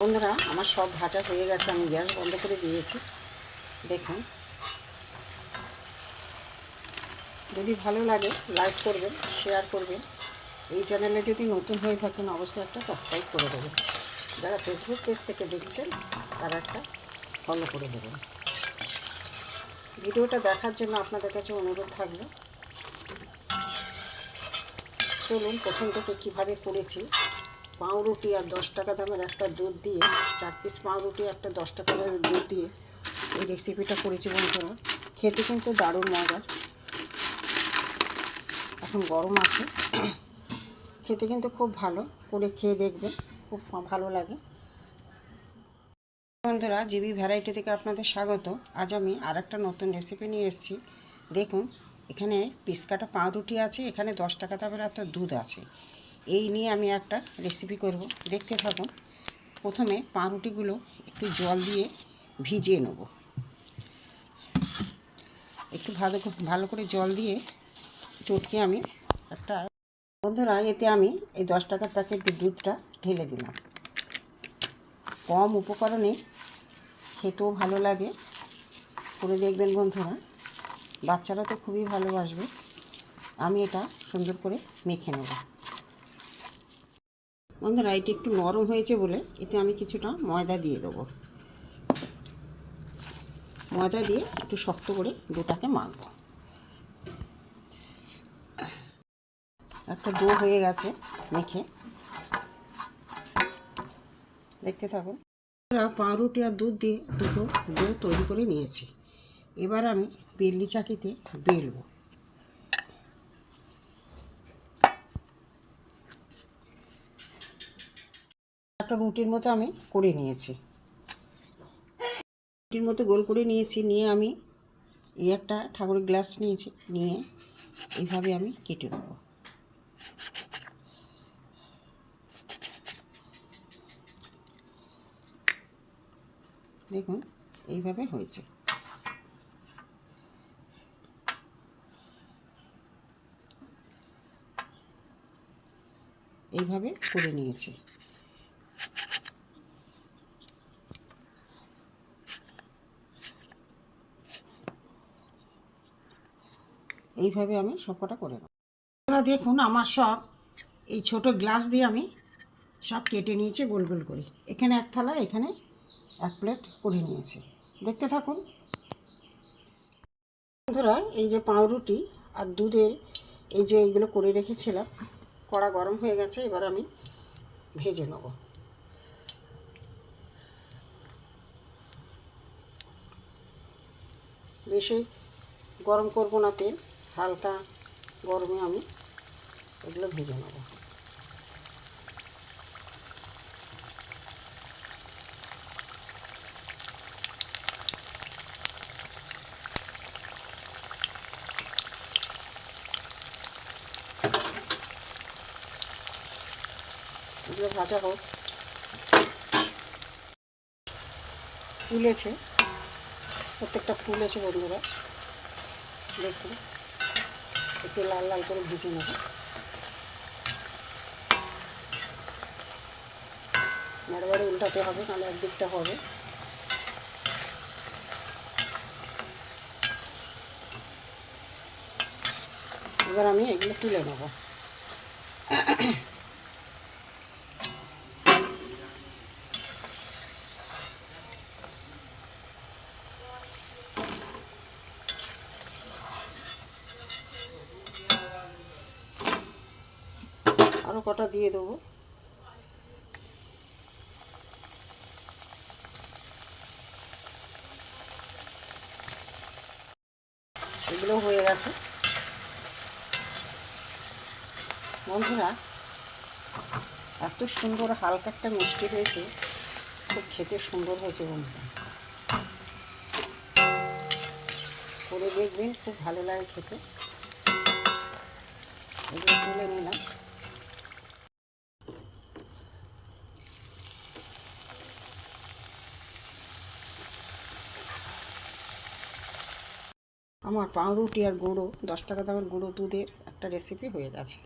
বন্ধুরা, আমার সব ভাজা হয়ে গেছে, আমি গ্যাস বন্ধ করে দিয়েছি। দেখুন, যদি ভালো লাগে লাইক করবেন, শেয়ার করবেন। এই চ্যানেলে যদি নতুন হয়ে থাকেন অবশ্যই একটা সাবস্ক্রাইব করে দেবেন। যারা ফেসবুক পেজ থেকে দেখছেন তারা একটা ফলো করে দেবেন। ভিডিওটা দেখার জন্য আপনাদের কাছে অনুরোধ থাকলো। চলুন প্রথম থেকে কীভাবে করেছি। পাউরুটি আর 10 টাকা দামের একটা দুধ দিয়ে, 4 পিস পাউরুটি একটা 10 টাকা দামের দুধ দিয়ে এই রেসিপিটা করেছি বন্ধুরা। খেতে কিন্তু দারুণ মজার। এখন গরম আছে, খেতে কিন্তু খুব ভালো। করে খেয়ে দেখবেন, খুব ভালো লাগে। বন্ধুরা, জিবি ভ্যারাইটি থেকে আপনাদের স্বাগত। আজ আমি আর একটা নতুন রেসিপি নিয়ে এসেছি। দেখুন, এখানে পিস কাটা পাউরুটি আছে, এখানে 10 টাকা দামের একটা দুধ আছে। এই নিয়ে আমি একটা রেসিপি করব, দেখতে থাকুন। প্রথমে পাউরুটিগুলো একটু জল দিয়ে ভিজিয়ে নেব। একটু ভালো করে জল দিয়ে চটকে আমি একটা, বন্ধুরা, এতে আমি এই 10 টাকার প্যাকেট দুধটা ঢেলে দিলাম। কম উপকরণে খেতেও ভালো লাগে। করে দেখবেন বন্ধুরা, বাচ্চারা তো খুবই ভালোবাসবে। আমি এটা সুন্দর করে মেখে নেব। বন্ধুরা, এটি একটু নরম হয়েছে বলে এতে আমি কিছুটা ময়দা দিয়ে দেবো। ময়দা দিয়ে একটু শক্ত করে ডোটাকে মাখবো। একটা ডো হয়ে গেছে মেখে, দেখতে থাকুন। পাউরুটি আর দুধ দিয়ে দুটো ডো তৈরি করে নিয়েছি। এবার আমি বেলনি চাকিতে বেলবো। একটা রুটির মতো আমি করে নিয়েছি। রুটির মতো গোল করে নিয়েছি। নিয়ে আমি এই একটা ঠাকুরের গ্লাস নিয়েছি, নিয়ে এইভাবে আমি কেটে নেব। দেখুন, এইভাবে হয়েছে। এইভাবে করে নিয়েছি। এইভাবে আমি সবকটা করে নেব। আপনারা দেখুন, আমার সব এই ছোট গ্লাস দিয়ে আমি সব কেটে নিয়েছি গোল গোল করে। এখানে এক থালা, এখানে এক প্লেট করে নিয়েছি। দেখতে থাকুন। বন্ধুরা, এই যে পাউরুটি আর দুধের এই যে এইগুলো করে রেখেছিলাম, কড়া গরম হয়ে গেছে। এবার আমি ভেজে নেব। বেশি গরম করব না তেল, হালকা গরমে আমি এগুলো ভেজে নেব। এগুলো ভাজা হোক। ফুলেছে, প্রত্যেকটা ফুলেছে বন্ধুরা। দেখুন, একটু লাল লাল করে ভেজে নেব। বারবার উল্টাতে হবে, নাহলে একদিকটা হবে। এবার আমি এগুলো তুলে নেব। আরও কটা দিয়ে দেবো। এগুলো হয়ে গেছে। বন্ধুরা, এত সুন্দর হালকা একটা মিষ্টি হয়েছে, খুব খেতে সুন্দর হয়েছে বন্ধুরা। করে দেখবেন, খুব ভালো লাগে খেতে। এগুলো তুলে নিলাম। আমার পাউরুটি আর গুঁড়ো 10 টাকা দামের গুঁড়ো দুধের একটা রেসিপি হয়ে গেছে।